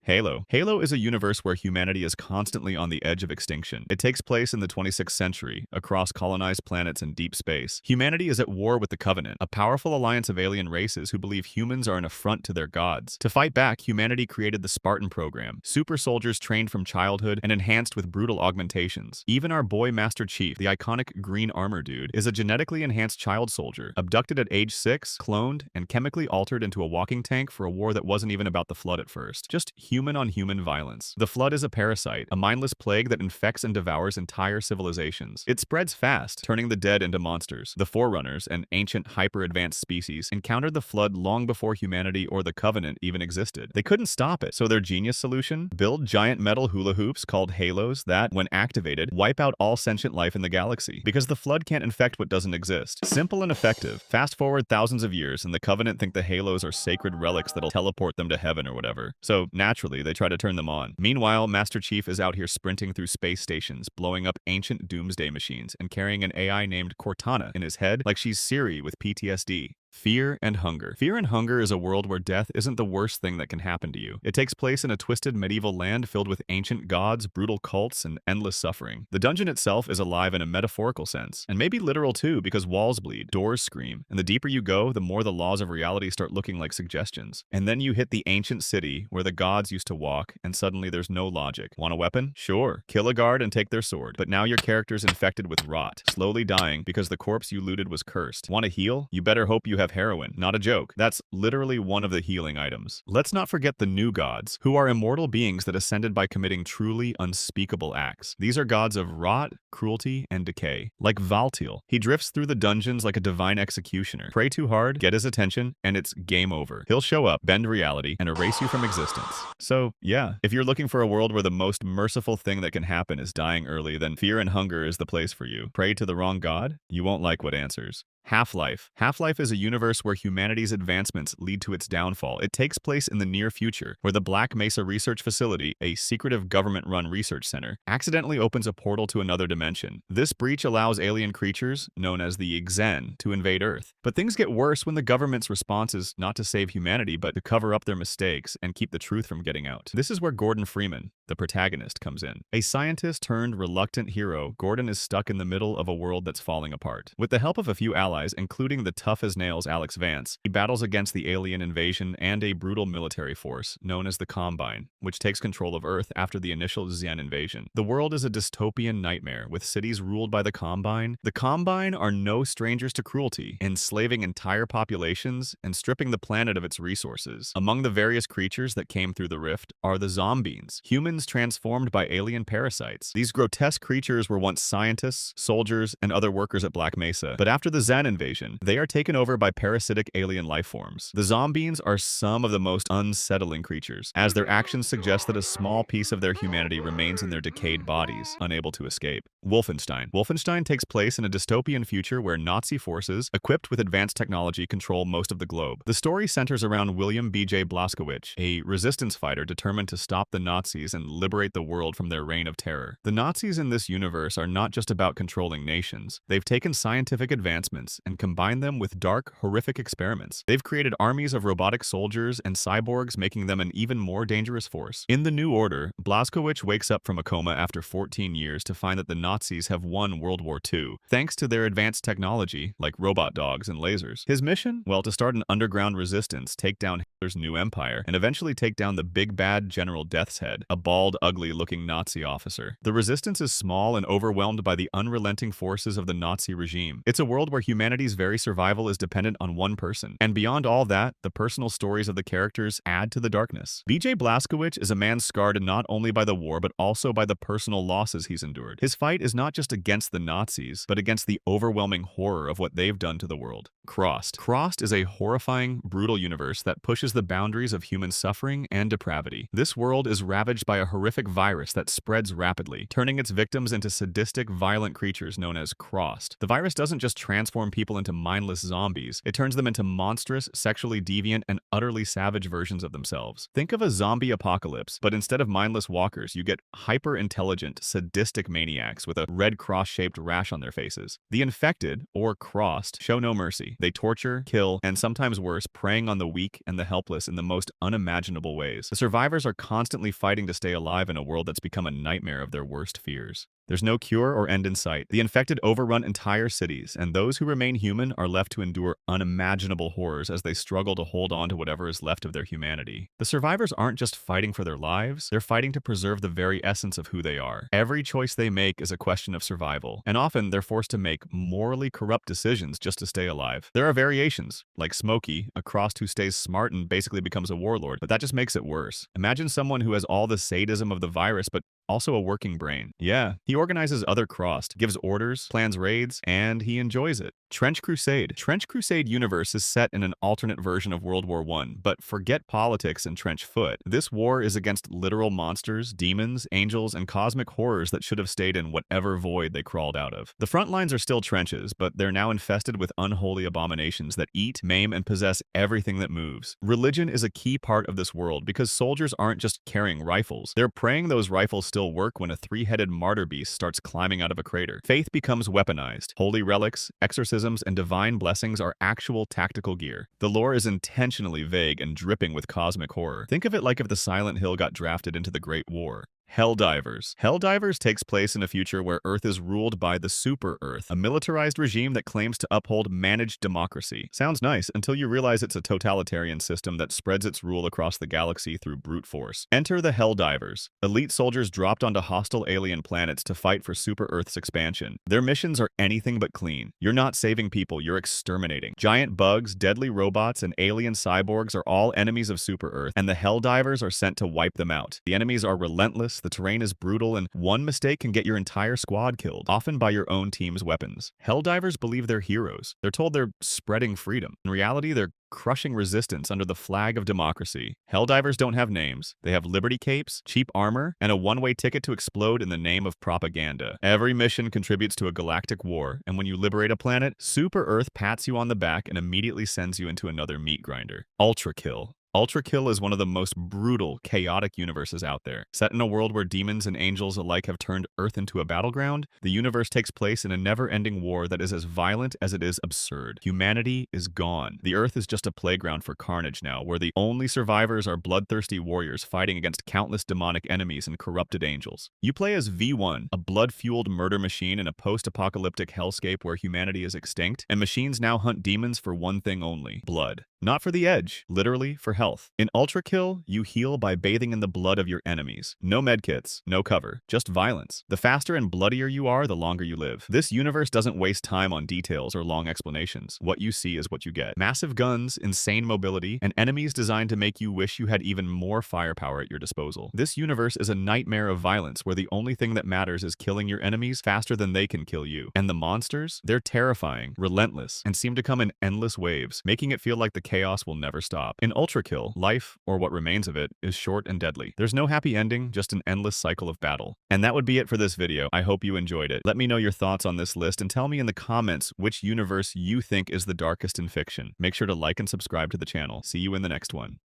Halo. Halo is a universe where humanity is constantly on the edge of extinction. It takes place in the 26th century, across colonized planets and deep space. Humanity is at war with the Covenant, a powerful alliance of alien races who believe humans are an affront to their gods. To fight back, humanity created the Spartan program, super soldiers trained from childhood and enhanced with brutal augmentations. Even our boy Master Chief, the iconic green armor dude, is a genetically enhanced child soldier, abducted at age 6, cloned, and chemically altered into a walking tank for a war that wasn't even about the Flood at first. Just human-on-human violence. The Flood is a parasite, a mindless plague that infects and devours entire civilizations. It spreads fast, turning the dead into monsters. The Forerunners, an ancient, hyper-advanced species, encountered the Flood long before humanity or the Covenant even existed. They couldn't stop it, so their genius solution? Build giant metal hula hoops called halos that, when activated, wipe out all sentient life in the galaxy. Because the Flood can't infect what doesn't exist. Simple and effective. Fast forward thousands of years, and the Covenant think the halos are sacred relics that'll teleport them to heaven or whatever. So, naturally, they try to turn them on. Meanwhile, Master Chief is out here sprinting through space stations, blowing up ancient doomsday machines, and carrying an AI named Cortana in his head like she's Siri with PTSD. Fear and hunger. Fear and hunger is a world where death isn't the worst thing that can happen to you. It takes place in a twisted medieval land filled with ancient gods, brutal cults, and endless suffering. The dungeon itself is alive in a metaphorical sense, and maybe literal too, because walls bleed, doors scream, and the deeper you go, the more the laws of reality start looking like suggestions. And then you hit the ancient city where the gods used to walk, and suddenly there's no logic. Want a weapon? Sure. Kill a guard and take their sword. But now your character's infected with rot, slowly dying because the corpse you looted was cursed. Want to heal? You better hope you have heroin. Not a joke. That's literally one of the healing items. Let's not forget the new gods, who are immortal beings that ascended by committing truly unspeakable acts. These are gods of rot, cruelty, and decay. Like Valtiel, he drifts through the dungeons like a divine executioner. Pray too hard, get his attention, and it's game over. He'll show up, bend reality, and erase you from existence. So, yeah, if you're looking for a world where the most merciful thing that can happen is dying early, then fear and hunger is the place for you. Pray to the wrong god? You won't like what answers. Half-Life. Half-Life is a universe where humanity's advancements lead to its downfall. It takes place in the near future, where the Black Mesa Research Facility, a secretive government-run research center, accidentally opens a portal to another dimension. This breach allows alien creatures, known as the Xen, to invade Earth. But things get worse when the government's response is not to save humanity, but to cover up their mistakes and keep the truth from getting out. This is where Gordon Freeman, the protagonist, comes in. A scientist turned reluctant hero, Gordon is stuck in the middle of a world that's falling apart. With the help of a few allies, including the tough-as-nails Alex Vance, he battles against the alien invasion and a brutal military force known as the Combine, which takes control of Earth after the initial Xen invasion. The world is a dystopian nightmare, with cities ruled by the Combine. The Combine are no strangers to cruelty, enslaving entire populations and stripping the planet of its resources. Among the various creatures that came through the rift are the Zombies, humans transformed by alien parasites. These grotesque creatures were once scientists, soldiers, and other workers at Black Mesa, but after the Xen invasion, they are taken over by parasitic alien life forms. The Zombies are some of the most unsettling creatures, as their actions suggest that a small piece of their humanity remains in their decayed bodies, unable to escape. Wolfenstein. Wolfenstein takes place in a dystopian future where Nazi forces, equipped with advanced technology, control most of the globe. The story centers around William B.J. Blazkowicz, a resistance fighter determined to stop the Nazis and liberate the world from their reign of terror. The Nazis in this universe are not just about controlling nations. They've taken scientific advancements and combine them with dark, horrific experiments. They've created armies of robotic soldiers and cyborgs, making them an even more dangerous force. In the New Order, Blazkowicz wakes up from a coma after 14 years to find that the Nazis have won World War II, thanks to their advanced technology, like robot dogs and lasers. His mission? Well, to start an underground resistance, take down Hitler's new empire, and eventually take down the big bad General Death's Head, a bald, ugly-looking Nazi officer. The resistance is small and overwhelmed by the unrelenting forces of the Nazi regime. It's a world where humanity's very survival is dependent on one person. And beyond all that, the personal stories of the characters add to the darkness. B.J. Blazkowicz is a man scarred not only by the war, but also by the personal losses he's endured. His fight is not just against the Nazis, but against the overwhelming horror of what they've done to the world. Crossed. Crossed is a horrifying, brutal universe that pushes the boundaries of human suffering and depravity. This world is ravaged by a horrific virus that spreads rapidly, turning its victims into sadistic, violent creatures known as Crossed. The virus doesn't just transform people into mindless zombies, it turns them into monstrous, sexually deviant, and utterly savage versions of themselves. Think of a zombie apocalypse, but instead of mindless walkers, you get hyper-intelligent, sadistic maniacs with a red cross-shaped rash on their faces. The infected, or Crossed, show no mercy. cruelty. They torture, kill, and sometimes worse, preying on the weak and the helpless in the most unimaginable ways. The survivors are constantly fighting to stay alive in a world that's become a nightmare of their worst fears. There's no cure or end in sight. The infected overrun entire cities, and those who remain human are left to endure unimaginable horrors as they struggle to hold on to whatever is left of their humanity. The survivors aren't just fighting for their lives, they're fighting to preserve the very essence of who they are. Every choice they make is a question of survival, and often they're forced to make morally corrupt decisions just to stay alive. There are variations, like Smokey, a Crossed who stays smart and basically becomes a warlord, but that just makes it worse. Imagine someone who has all the sadism of the virus, but also a working brain. Yeah, he organizes other Crossed, gives orders, plans raids, and he enjoys it. Trench Crusade. Trench Crusade universe is set in an alternate version of World War I, but forget politics and trench foot. This war is against literal monsters, demons, angels, and cosmic horrors that should have stayed in whatever void they crawled out of. The front lines are still trenches, but they're now infested with unholy abominations that eat, maim, and possess everything that moves. Religion is a key part of this world because soldiers aren't just carrying rifles. They're praying those rifles still work when a three-headed martyr beast starts climbing out of a crater. Faith becomes weaponized. Holy relics, exorcisms, and divine blessings are actual tactical gear. The lore is intentionally vague and dripping with cosmic horror. Think of it like if the Silent Hill got drafted into the Great War. Helldivers. Helldivers takes place in a future where Earth is ruled by the Super Earth, a militarized regime that claims to uphold managed democracy. Sounds nice until you realize it's a totalitarian system that spreads its rule across the galaxy through brute force. Enter the Helldivers. Elite soldiers dropped onto hostile alien planets to fight for Super Earth's expansion. Their missions are anything but clean. You're not saving people, you're exterminating. Giant bugs, deadly robots, and alien cyborgs are all enemies of Super Earth, and the Helldivers are sent to wipe them out. The enemies are relentless, the terrain is brutal, and one mistake can get your entire squad killed, often by your own team's weapons. Helldivers believe they're heroes. They're told they're spreading freedom. In reality, they're crushing resistance under the flag of democracy. Helldivers don't have names. They have liberty capes, cheap armor, and a one-way ticket to explode in the name of propaganda. Every mission contributes to a galactic war, and when you liberate a planet, Super Earth pats you on the back and immediately sends you into another meat grinder. ULTRAKILL. ULTRAKILL is one of the most brutal, chaotic universes out there. Set in a world where demons and angels alike have turned Earth into a battleground, the universe takes place in a never-ending war that is as violent as it is absurd. Humanity is gone. The Earth is just a playground for carnage now, where the only survivors are bloodthirsty warriors fighting against countless demonic enemies and corrupted angels. You play as V1, a blood-fueled murder machine in a post-apocalyptic hellscape where humanity is extinct, and machines now hunt demons for one thing only: blood. Not for the edge, literally for health. In ULTRAKILL, you heal by bathing in the blood of your enemies. No medkits, no cover, just violence. The faster and bloodier you are, the longer you live. This universe doesn't waste time on details or long explanations. What you see is what you get. Massive guns, insane mobility, and enemies designed to make you wish you had even more firepower at your disposal. This universe is a nightmare of violence where the only thing that matters is killing your enemies faster than they can kill you. And the monsters? They're terrifying, relentless, and seem to come in endless waves, making it feel like the chaos will never stop. In ULTRAKILL, life, or what remains of it, is short and deadly. There's no happy ending, just an endless cycle of battle. And that would be it for this video. I hope you enjoyed it. Let me know your thoughts on this list and tell me in the comments which universe you think is the darkest in fiction. Make sure to like and subscribe to the channel. See you in the next one.